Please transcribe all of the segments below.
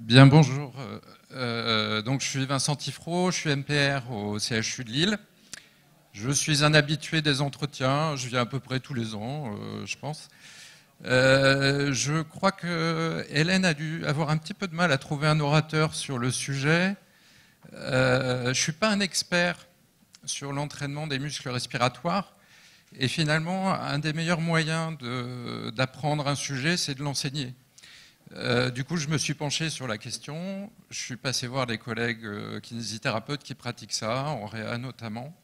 Bien, bonjour. Donc, je suis Vincent Tifro, je suis MPR au CHU de Lille. Je suis un habitué des entretiens, je viens à peu près tous les ans, je pense. Je crois que Hélène a dû avoir un petit peu de mal à trouver un orateur sur le sujet. Je ne suis pas un expert sur l'entraînement des muscles respiratoires. Et finalement, un des meilleurs moyens d'apprendre un sujet, c'est de l'enseigner. Du coup, je me suis penché sur la question. Je suis passé voir des collègues kinésithérapeutes qui pratiquent ça, en réa notamment.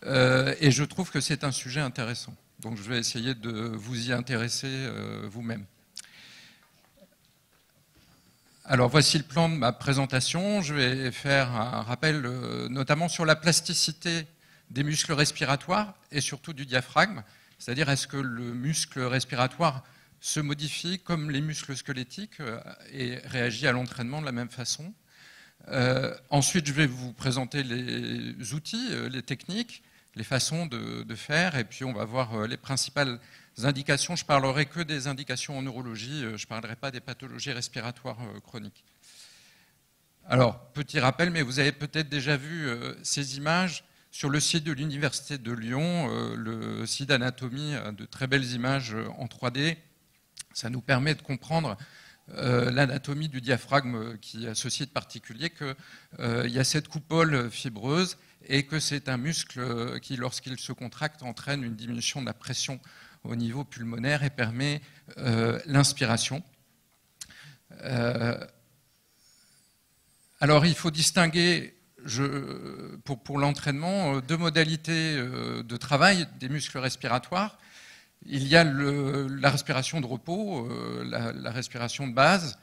Et je trouve que c'est un sujet intéressant. Donc, je vais essayer de vous y intéresser vous-même. Alors, voici le plan de ma présentation. Je vais faire un rappel notamment sur la plasticité des muscles respiratoires et surtout du diaphragme. C'est-à-dire, est-ce que le muscle respiratoire se modifie comme les muscles squelettiques et réagit à l'entraînement de la même façon. Ensuite, je vais vous présenter les outils, les techniques, les façons de faire, et puis on va voir les principales indications. Je ne parlerai que des indications en neurologie, je ne parlerai pas des pathologies respiratoires chroniques. Alors, petit rappel, mais vous avez peut-être déjà vu ces images sur le site de l'Université de Lyon. Le site d'anatomie a de très belles images en 3D. Ça nous permet de comprendre l'anatomie du diaphragme qui a ceci de particulier, qu'il y a cette coupole fibreuse et que c'est un muscle qui, lorsqu'il se contracte, entraîne une diminution de la pression au niveau pulmonaire et permet l'inspiration. Alors, il faut distinguer pour l'entraînement deux modalités de travail des muscles respiratoires. Il y a la respiration de repos, la respiration de base.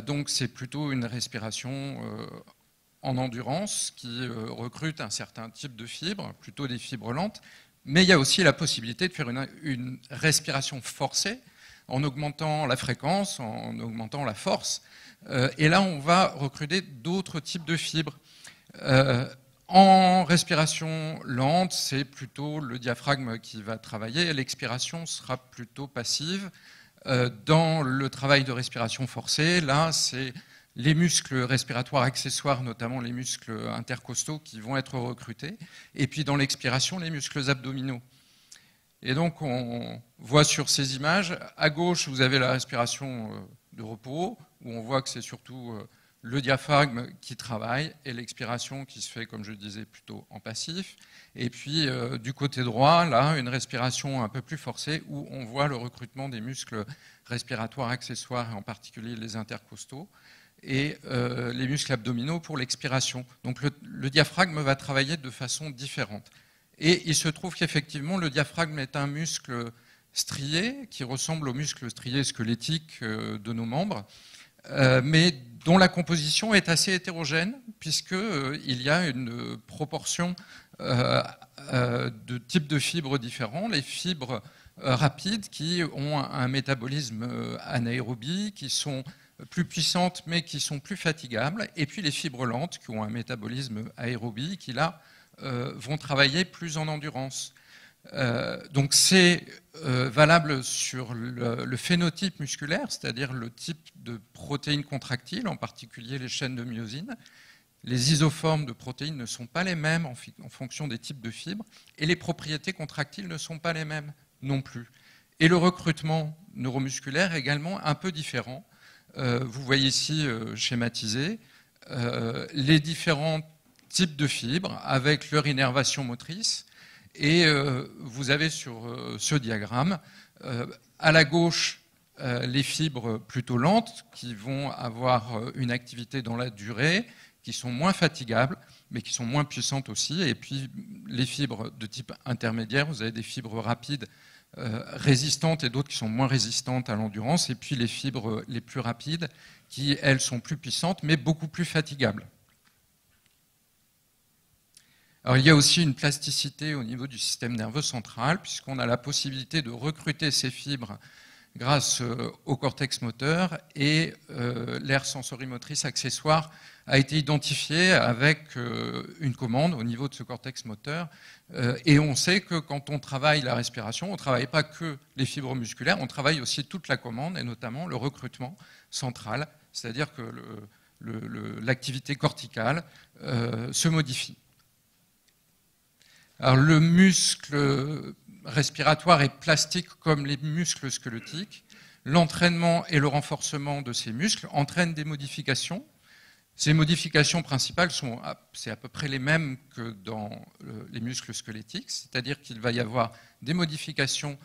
Donc c'est plutôt une respiration en endurance qui recrute un certain type de fibres, plutôt des fibres lentes. Mais il y a aussi la possibilité de faire une respiration forcée en augmentant la fréquence, en augmentant la force. Et là, on va recruter d'autres types de fibres. En respiration lente, c'est plutôt le diaphragme qui va travailler. L'expiration sera plutôt passive. Dans le travail de respiration forcée, là, c'est les muscles respiratoires accessoires, notamment les muscles intercostaux, qui vont être recrutés. Et puis dans l'expiration, les muscles abdominaux. Et donc, on voit sur ces images, à gauche, vous avez la respiration de repos, où on voit que c'est surtout le diaphragme qui travaille et l'expiration qui se fait, comme je le disais, plutôt en passif. Et puis, du côté droit, là, une respiration un peu plus forcée où on voit le recrutement des muscles respiratoires accessoires, et en particulier les intercostaux, et les muscles abdominaux pour l'expiration. Donc, le diaphragme va travailler de façon différente. Et il se trouve qu'effectivement, le diaphragme est un muscle strié qui ressemble aux muscles striés squelettiques de nos membres, mais dont la composition est assez hétérogène, puisqu'il y a une proportion de types de fibres différents. Les fibres rapides qui ont un métabolisme anaérobie, qui sont plus puissantes mais qui sont plus fatigables, et puis les fibres lentes qui ont un métabolisme aérobie, qui là vont travailler plus en endurance. Donc c'est valable sur le phénotype musculaire, c'est-à-dire le type de protéines contractiles, en particulier les chaînes de myosine. Les isoformes de protéines ne sont pas les mêmes en fonction des types de fibres, et les propriétés contractiles ne sont pas les mêmes non plus. Et le recrutement neuromusculaire est également un peu différent. Vous voyez ici schématisé les différents types de fibres avec leur innervation motrice. Et vous avez sur ce diagramme, à la gauche, les fibres plutôt lentes qui vont avoir une activité dans la durée, qui sont moins fatigables, mais qui sont moins puissantes aussi. Et puis les fibres de type intermédiaire, vous avez des fibres rapides résistantes et d'autres qui sont moins résistantes à l'endurance. Et puis les fibres les plus rapides qui, elles, sont plus puissantes, mais beaucoup plus fatigables. Alors, il y a aussi une plasticité au niveau du système nerveux central, puisqu'on a la possibilité de recruter ces fibres grâce au cortex moteur, et l'aire sensorimotrice accessoire a été identifié avec une commande au niveau de ce cortex moteur. Et on sait que quand on travaille la respiration, on ne travaille pas que les fibres musculaires, on travaille aussi toute la commande, et notamment le recrutement central, c'est-à-dire que l'activité corticale se modifie. Alors, le muscle respiratoire est plastique comme les muscles squelettiques. L'entraînement et le renforcement de ces muscles entraînent des modifications. Ces modifications principales c'est à peu près les mêmes que dans les muscles squelettiques, c'est-à-dire qu'il va y avoir des modifications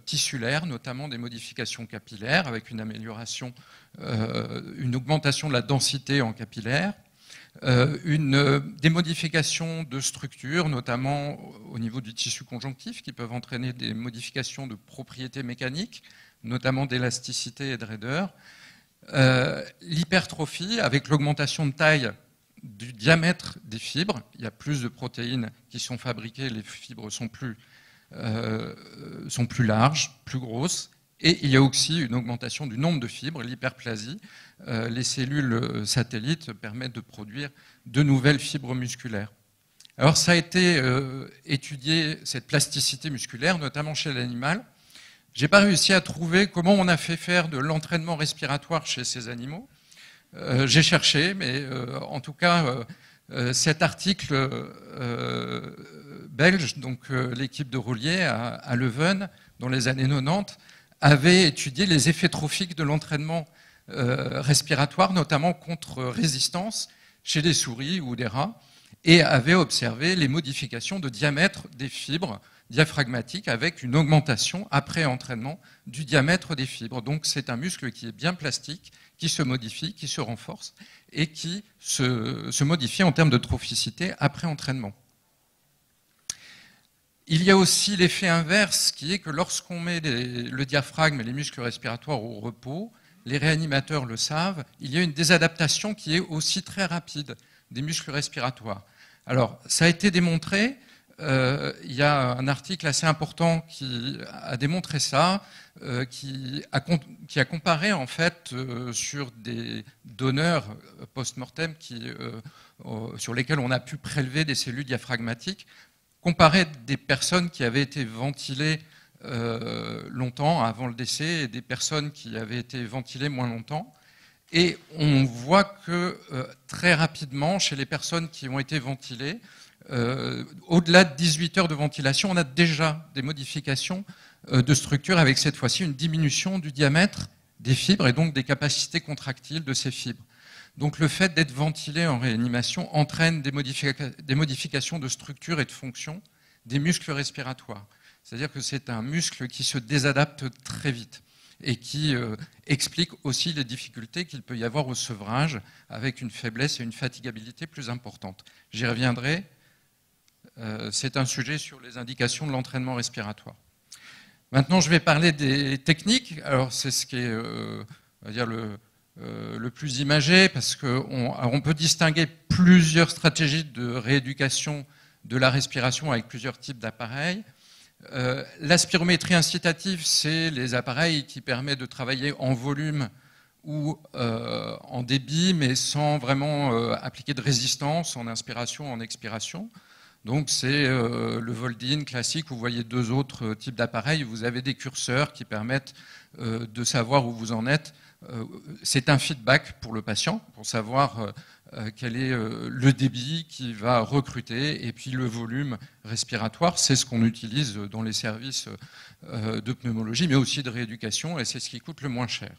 tissulaires, notamment des modifications capillaires, avec une amélioration, une augmentation de la densité en capillaire, des modifications de structure, notamment au niveau du tissu conjonctif, qui peuvent entraîner des modifications de propriétés mécaniques, notamment d'élasticité et de raideur. L'hypertrophie, avec l'augmentation de taille du diamètre des fibres, il y a plus de protéines qui sont fabriquées, les fibres sont plus larges, plus grosses, et il y a aussi une augmentation du nombre de fibres, l'hyperplasie. Les cellules satellites permettent de produire de nouvelles fibres musculaires. Alors ça a été étudié, cette plasticité musculaire, notamment chez l'animal. J'ai pas réussi à trouver comment on a fait faire de l'entraînement respiratoire chez ces animaux. J'ai cherché, mais en tout cas, cet article belge, donc l'équipe de Roulier à Leuven, dans les années 90, avait étudié les effets trophiques de l'entraînement respiratoire, notamment contre résistance chez des souris ou des rats, et avait observé les modifications de diamètre des fibres diaphragmatiques avec une augmentation après entraînement du diamètre des fibres. Donc c'est un muscle qui est bien plastique, qui se modifie, qui se renforce et qui se modifie en termes de trophicité après entraînement. Il y a aussi l'effet inverse qui est que lorsqu'on met le diaphragme et les muscles respiratoires au repos, les réanimateurs le savent, il y a une désadaptation qui est aussi très rapide des muscles respiratoires. Alors, ça a été démontré, il y a un article assez important qui a démontré ça, qui a comparé en fait sur des donneurs post-mortem sur lesquels on a pu prélever des cellules diaphragmatiques, comparer des personnes qui avaient été ventilées longtemps avant le décès et des personnes qui avaient été ventilées moins longtemps. Et on voit que très rapidement, chez les personnes qui ont été ventilées, au-delà de 18 heures de ventilation, on a déjà des modifications de structure avec cette fois-ci une diminution du diamètre des fibres et donc des capacités contractiles de ces fibres. Donc le fait d'être ventilé en réanimation entraîne des modifications de structure et de fonction des muscles respiratoires. C'est-à-dire que c'est un muscle qui se désadapte très vite et qui explique aussi les difficultés qu'il peut y avoir au sevrage avec une faiblesse et une fatigabilité plus importantes. J'y reviendrai. C'est un sujet sur les indications de l'entraînement respiratoire. Maintenant, je vais parler des techniques. Alors, c'est ce qui est, on va dire, le plus imagé, parce qu'on peut distinguer plusieurs stratégies de rééducation de la respiration avec plusieurs types d'appareils. La spirométrie incitative, c'est les appareils qui permettent de travailler en volume ou en débit, mais sans vraiment appliquer de résistance en inspiration, en expiration. Donc c'est le Voldin classique, vous voyez deux autres types d'appareils, vous avez des curseurs qui permettent de savoir où vous en êtes. C'est un feedback pour le patient, pour savoir quel est le débit qui va recruter, et puis le volume respiratoire, c'est ce qu'on utilise dans les services de pneumologie, mais aussi de rééducation, et c'est ce qui coûte le moins cher.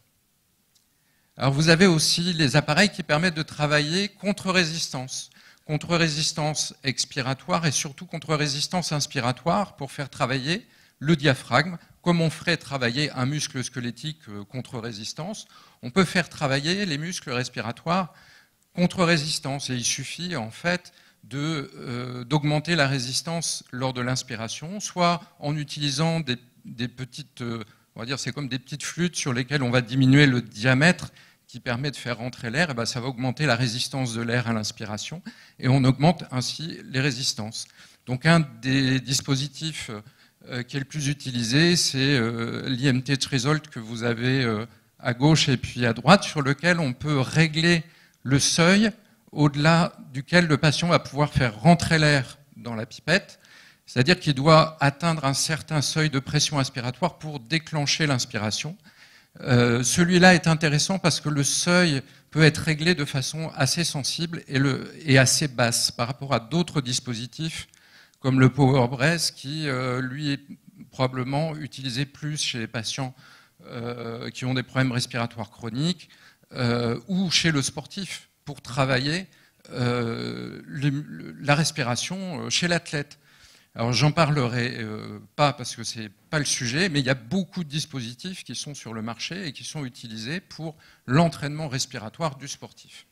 Alors vous avez aussi les appareils qui permettent de travailler contre-résistance expiratoire et surtout contre-résistance inspiratoire pour faire travailler le diaphragme, comme on ferait travailler un muscle squelettique contre-résistance. On peut faire travailler les muscles respiratoires contre-résistance et il suffit en fait d'augmenter la résistance lors de l'inspiration, soit en utilisant des petites, on va dire c'est comme des petites flûtes sur lesquelles on va diminuer le diamètre qui permet de faire rentrer l'air, et bien ça va augmenter la résistance de l'air à l'inspiration et on augmente ainsi les résistances. Donc un des dispositifs qui est le plus utilisé, c'est l'IMT Threshold que vous avez à gauche et puis à droite, sur lequel on peut régler le seuil au-delà duquel le patient va pouvoir faire rentrer l'air dans la pipette, c'est-à-dire qu'il doit atteindre un certain seuil de pression aspiratoire pour déclencher l'inspiration. Celui-là est intéressant parce que le seuil peut être réglé de façon assez sensible et assez basse par rapport à d'autres dispositifs comme le Power Breath qui, lui, est probablement utilisé plus chez les patients qui ont des problèmes respiratoires chroniques ou chez le sportif pour travailler la respiration chez l'athlète. Alors j'en parlerai pas parce que c'est pas le sujet, mais il y a beaucoup de dispositifs qui sont sur le marché et qui sont utilisés pour l'entraînement respiratoire du sportif.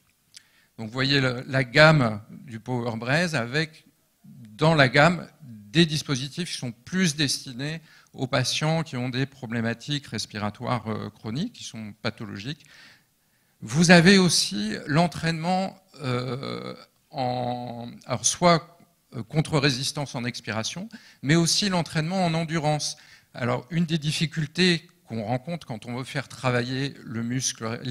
Donc vous voyez la gamme du Power Breath avec dans la gamme des dispositifs qui sont plus destinés aux patients qui ont des problématiques respiratoires chroniques, qui sont pathologiques. Vous avez aussi l'entraînement alors soit contre-résistance en expiration, mais aussi l'entraînement en endurance. Alors, une des difficultés qu'on rencontre quand on veut faire travailler les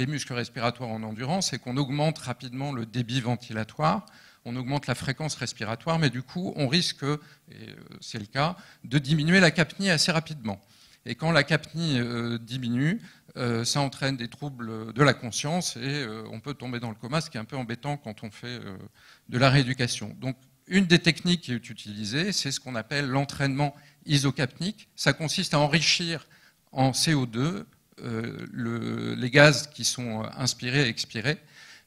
muscles respiratoires en endurance, c'est qu'on augmente rapidement le débit ventilatoire, on augmente la fréquence respiratoire, mais du coup, on risque, et c'est le cas, de diminuer la capnie assez rapidement. Et quand la capnie diminue, ça entraîne des troubles de la conscience et on peut tomber dans le coma, ce qui est un peu embêtant quand on fait de la rééducation. Donc, une des techniques qui est utilisée, c'est ce qu'on appelle l'entraînement isocapnique. Ça consiste à enrichir en CO2 les gaz qui sont inspirés et expirés,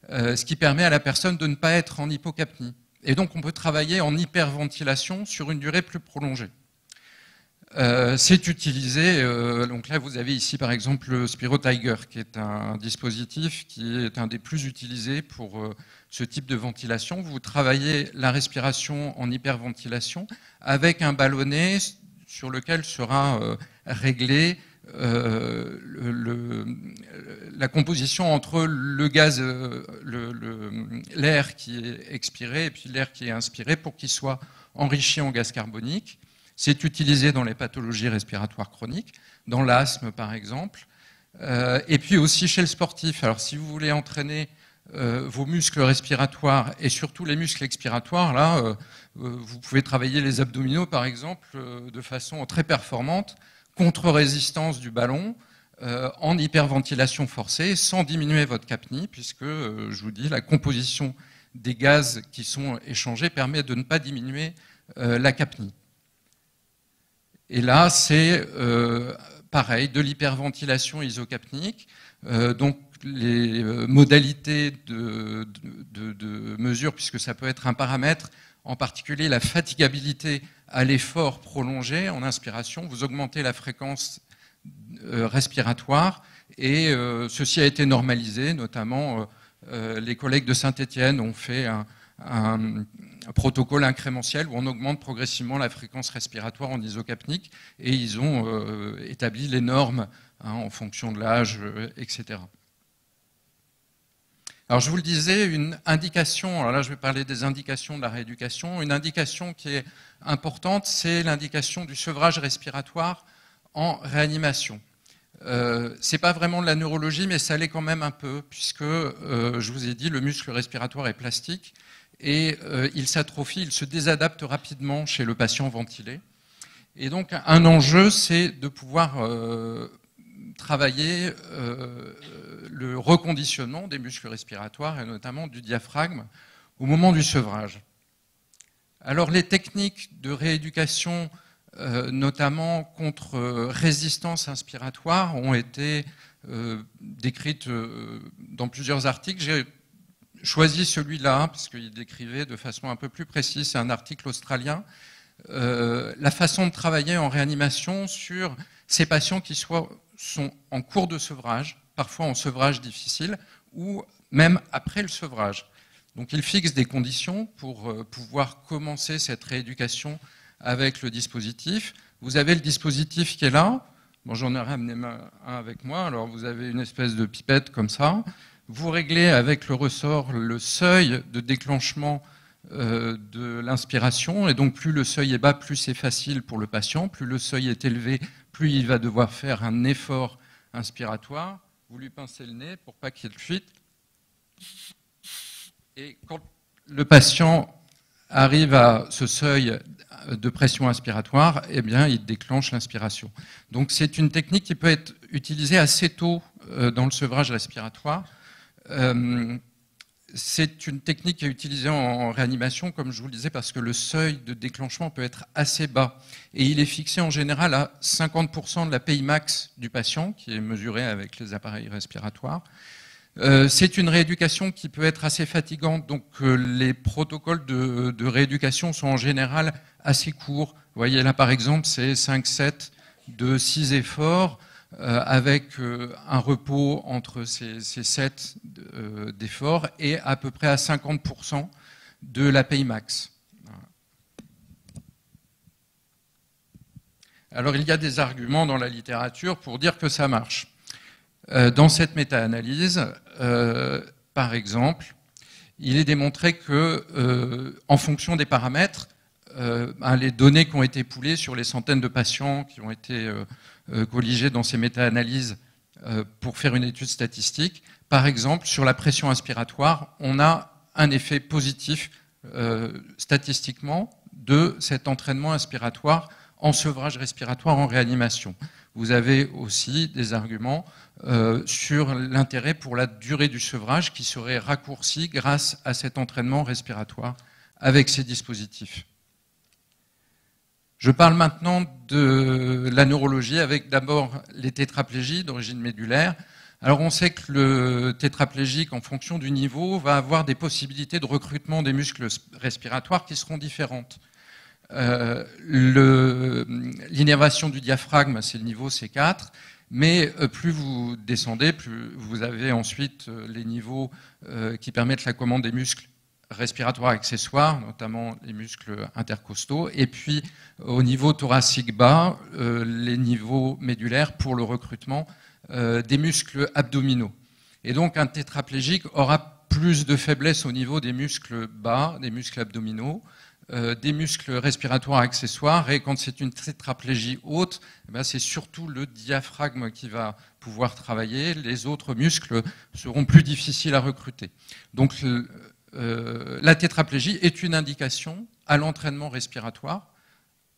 ce qui permet à la personne de ne pas être en hypocapnie. Et donc, on peut travailler en hyperventilation sur une durée plus prolongée. C'est utilisé, donc là vous avez ici par exemple le Spiro Tiger qui est un dispositif qui est un des plus utilisés pour ce type de ventilation. Vous travaillez la respiration en hyperventilation avec un ballonnet sur lequel sera réglée la composition entre le gaz, l'air qui est expiré et puis l'air qui est inspiré pour qu'il soit enrichi en gaz carbonique. C'est utilisé dans les pathologies respiratoires chroniques, dans l'asthme par exemple, et puis aussi chez le sportif. Alors si vous voulez entraîner vos muscles respiratoires et surtout les muscles expiratoires, là, vous pouvez travailler les abdominaux par exemple de façon très performante, contre-résistance du ballon, en hyperventilation forcée, sans diminuer votre capnie, puisque, je vous dis, la composition des gaz qui sont échangés permet de ne pas diminuer la capnie. Et là, c'est pareil, de l'hyperventilation isocapnique. Donc, les modalités de mesure, puisque ça peut être un paramètre, en particulier la fatigabilité à l'effort prolongé en inspiration. Vous augmentez la fréquence respiratoire et ceci a été normalisé, notamment les collègues de Saint-Étienne ont fait un protocole incrémentiel où on augmente progressivement la fréquence respiratoire en isocapnique et ils ont établi les normes en fonction de l'âge, etc. Alors je vous le disais, une indication, alors là je vais parler des indications de la rééducation, une indication qui est importante, c'est l'indication du sevrage respiratoire en réanimation. C'est pas vraiment de la neurologie, mais ça l'est quand même un peu, puisque, je vous ai dit, le muscle respiratoire est plastique et il s'atrophie, il se désadapte rapidement chez le patient ventilé. Et donc, un enjeu, c'est de pouvoir travailler le reconditionnement des muscles respiratoires et notamment du diaphragme au moment du sevrage. Alors, les techniques de rééducation notamment contre résistance inspiratoire, ont été décrites dans plusieurs articles. J'ai choisi celui-là, parce qu'il décrivait de façon un peu plus précise, c'est un article australien, la façon de travailler en réanimation sur ces patients qui sont en cours de sevrage, parfois en sevrage difficile, ou même après le sevrage. Donc il fixe des conditions pour pouvoir commencer cette rééducation avec le dispositif. Vous avez le dispositif qui est là. Bon, j'en ai ramené un avec moi. Alors, vous avez une espèce de pipette comme ça. Vous réglez avec le ressort le seuil de déclenchement de l'inspiration. Et donc, plus le seuil est bas, plus c'est facile pour le patient. Plus le seuil est élevé, plus il va devoir faire un effort inspiratoire. Vous lui pincez le nez pour pas qu'il y ait de fuite. Et quand le patient arrive à ce seuil de pression inspiratoire, eh bien, il déclenche l'inspiration. Donc, c'est une technique qui peut être utilisée assez tôt dans le sevrage respiratoire. C'est une technique qui est utilisée en réanimation, comme je vous le disais, parce que le seuil de déclenchement peut être assez bas. Et il est fixé en général à 50% de la PI max du patient, qui est mesurée avec les appareils respiratoires. C'est une rééducation qui peut être assez fatigante, donc les protocoles de rééducation sont en général assez courts. Vous voyez là par exemple, c'est 5 sets de 6 efforts avec un repos entre ces sets d'efforts et à peu près à 50% de la PI max. Alors il y a des arguments dans la littérature pour dire que ça marche. Dans cette méta-analyse, par exemple, il est démontré que, en fonction des paramètres, les données qui ont été poolées sur les centaines de patients qui ont été colligés dans ces méta-analyses pour faire une étude statistique, par exemple, sur la pression inspiratoire, on a un effet positif statistiquement de cet entraînement inspiratoire en sevrage respiratoire en réanimation. Vous avez aussi des arguments sur l'intérêt pour la durée du sevrage qui serait raccourci grâce à cet entraînement respiratoire avec ces dispositifs. Je parle maintenant de la neurologie avec d'abord les tétraplégies d'origine médulaire. Alors on sait que le tétraplégique, en fonction du niveau, va avoir des possibilités de recrutement des muscles respiratoires qui seront différentes. L'innervation du diaphragme, c'est le niveau C4, mais plus vous descendez, plus vous avez ensuite les niveaux qui permettent la commande des muscles respiratoires accessoires, notamment les muscles intercostaux, et puis au niveau thoracique bas, les niveaux médulaires pour le recrutement des muscles abdominaux. Et donc un tétraplégique aura plus de faiblesse au niveau des muscles bas, des muscles abdominaux, des muscles respiratoires accessoires, et quand c'est une tétraplégie haute, c'est surtout le diaphragme qui va pouvoir travailler, les autres muscles seront plus difficiles à recruter. Donc la tétraplégie est une indication à l'entraînement respiratoire,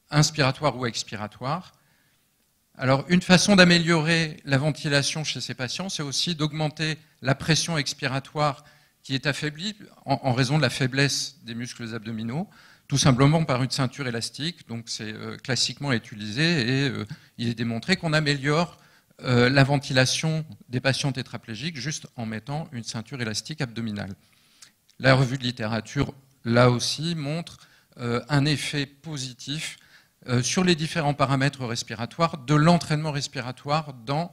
inspiratoire ou expiratoire. Alors une façon d'améliorer la ventilation chez ces patients, c'est aussi d'augmenter la pression expiratoire qui est affaiblie en raison de la faiblesse des muscles abdominaux, tout simplement par une ceinture élastique. Donc c'est classiquement utilisé et il est démontré qu'on améliore la ventilation des patients tétraplégiques juste en mettant une ceinture élastique abdominale. La revue de littérature, là aussi, montre un effet positif sur les différents paramètres respiratoires de l'entraînement respiratoire dans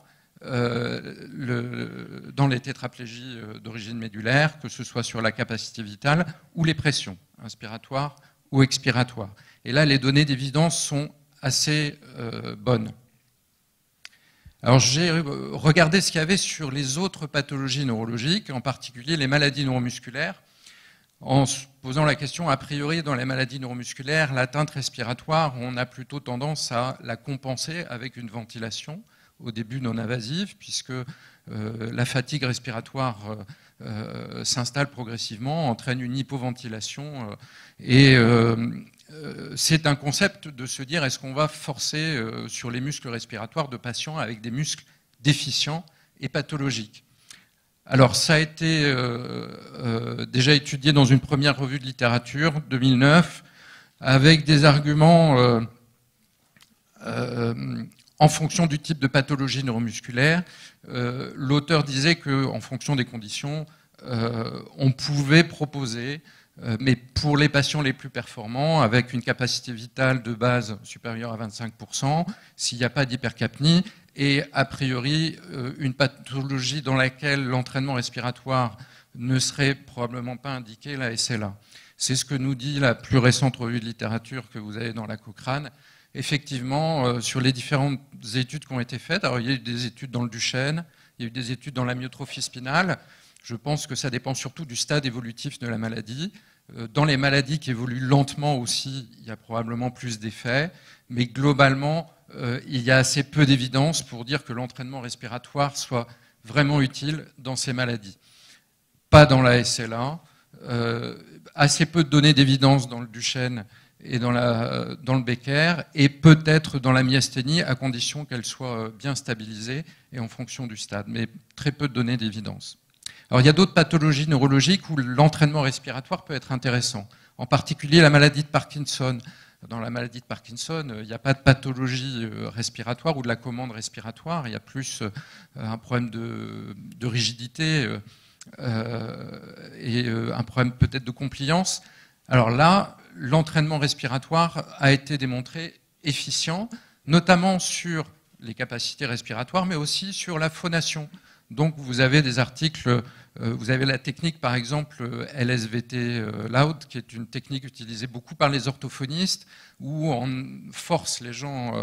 les tétraplégies d'origine médulaire, que ce soit sur la capacité vitale ou les pressions inspiratoires ou expiratoires. Et là, les données d'évidence sont assez bonnes. Alors j'ai regardé ce qu'il y avait sur les autres pathologies neurologiques, en particulier les maladies neuromusculaires, en se posant la question, a priori, dans les maladies neuromusculaires, l'atteinte respiratoire, on a plutôt tendance à la compenser avec une ventilation, au début non invasive, puisque la fatigue respiratoire s'installe progressivement, entraîne une hypoventilation, et c'est un concept de se dire, est-ce qu'on va forcer sur les muscles respiratoires de patients avec des muscles déficients et pathologiques? Alors, ça a été déjà étudié dans une première revue de littérature, 2009, avec des arguments en fonction du type de pathologie neuromusculaire. L'auteur disait qu'en fonction des conditions, on pouvait proposer, mais pour les patients les plus performants, avec une capacité vitale de base supérieure à 25%, s'il n'y a pas d'hypercapnie, et a priori une pathologie dans laquelle l'entraînement respiratoire ne serait probablement pas indiqué, la SLA. C'est ce que nous dit la plus récente revue de littérature que vous avez dans la Cochrane. Effectivement, sur les différentes études qui ont été faites, alors il y a eu des études dans le Duchenne, il y a eu des études dans la myotrophie spinale. Je pense que ça dépend surtout du stade évolutif de la maladie. Dans les maladies qui évoluent lentement aussi, il y a probablement plus d'effets, mais globalement, il y a assez peu d'évidence pour dire que l'entraînement respiratoire soit vraiment utile dans ces maladies. Pas dans la SLA, assez peu de données d'évidence dans le Duchenne et dans le Becker, et peut-être dans la myasthénie, à condition qu'elle soit bien stabilisée et en fonction du stade, mais très peu de données d'évidence. Alors il y a d'autres pathologies neurologiques où l'entraînement respiratoire peut être intéressant, en particulier la maladie de Parkinson. Dans la maladie de Parkinson, il n'y a pas de pathologie respiratoire ou de la commande respiratoire, il y a plus un problème de rigidité et un problème peut-être de compliance. Alors là, l'entraînement respiratoire a été démontré efficient, notamment sur les capacités respiratoires, mais aussi sur la phonation. Donc vous avez des articles, vous avez la technique par exemple LSVT Loud, qui est une technique utilisée beaucoup par les orthophonistes, où on force les gens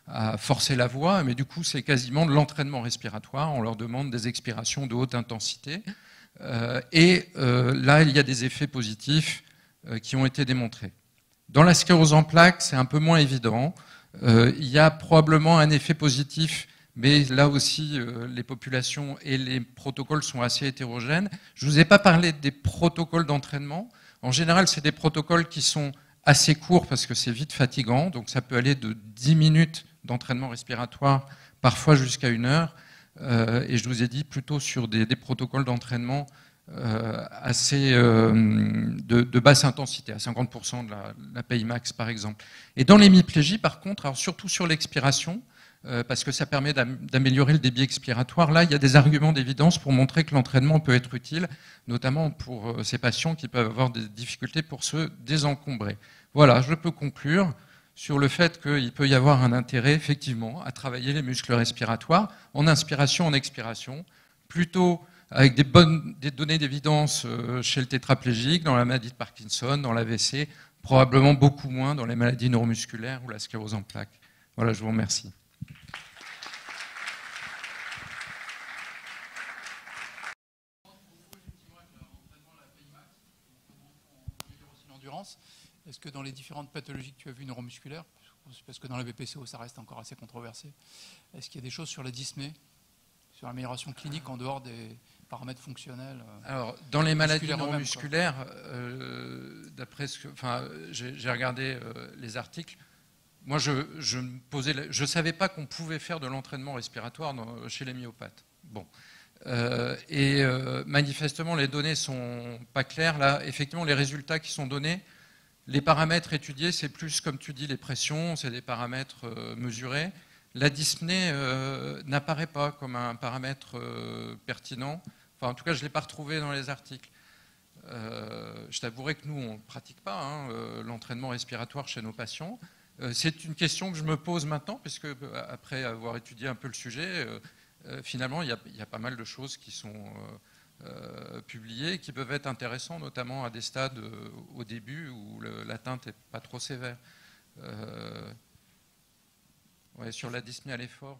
à forcer la voix, mais du coup c'est quasiment de l'entraînement respiratoire, on leur demande des expirations de haute intensité, et là il y a des effets positifs qui ont été démontrés. Dans la sclérose en plaques, c'est un peu moins évident, il y a probablement un effet positif, mais là aussi, les populations et les protocoles sont assez hétérogènes. Je ne vous ai pas parlé des protocoles d'entraînement. En général, c'est des protocoles qui sont assez courts parce que c'est vite fatigant. Donc ça peut aller de 10 minutes d'entraînement respiratoire, parfois jusqu'à 1 heure. Et je vous ai dit plutôt sur des protocoles d'entraînement assez de basse intensité, à 50% de la PI max par exemple. Et dans l'hémiplégie, par contre, alors surtout sur l'expiration, parce que ça permet d'améliorer le débit expiratoire. Là, il y a des arguments d'évidence pour montrer que l'entraînement peut être utile, notamment pour ces patients qui peuvent avoir des difficultés pour se désencombrer. Voilà, je peux conclure sur le fait qu'il peut y avoir un intérêt, effectivement, à travailler les muscles respiratoires en inspiration, en expiration, plutôt avec des données d'évidence chez le tétraplégique, dans la maladie de Parkinson, dans l'AVC, probablement beaucoup moins dans les maladies neuromusculaires ou la sclérose en plaques. Voilà, je vous remercie. Est-ce que dans les différentes pathologies que tu as vues neuromusculaires, parce que dans la BPCO ça reste encore assez controversé, est-ce qu'il y a des choses sur la dyspnée, sur l'amélioration clinique en dehors des paramètres fonctionnels? Alors, dans les maladies neuromusculaires, d'après ce que, enfin, j'ai regardé les articles. Moi, je savais pas qu'on pouvait faire de l'entraînement respiratoire chez les myopathes. Bon. Manifestement, les données sont pas claires. Là, effectivement, les résultats qui sont donnés, les paramètres étudiés, c'est plus, comme tu dis, les pressions, c'est des paramètres mesurés. La dyspnée n'apparaît pas comme un paramètre pertinent. Enfin, en tout cas, je ne l'ai pas retrouvé dans les articles. Je t'avouerai que nous, on ne pratique pas l'entraînement respiratoire chez nos patients. C'est une question que je me pose maintenant, puisque après avoir étudié un peu le sujet, finalement, il y a pas mal de choses qui sont publiées, qui peuvent être intéressantes, notamment à des stades au début où l'atteinte n'est pas trop sévère. Ouais, sur la dyspnée à l'effort.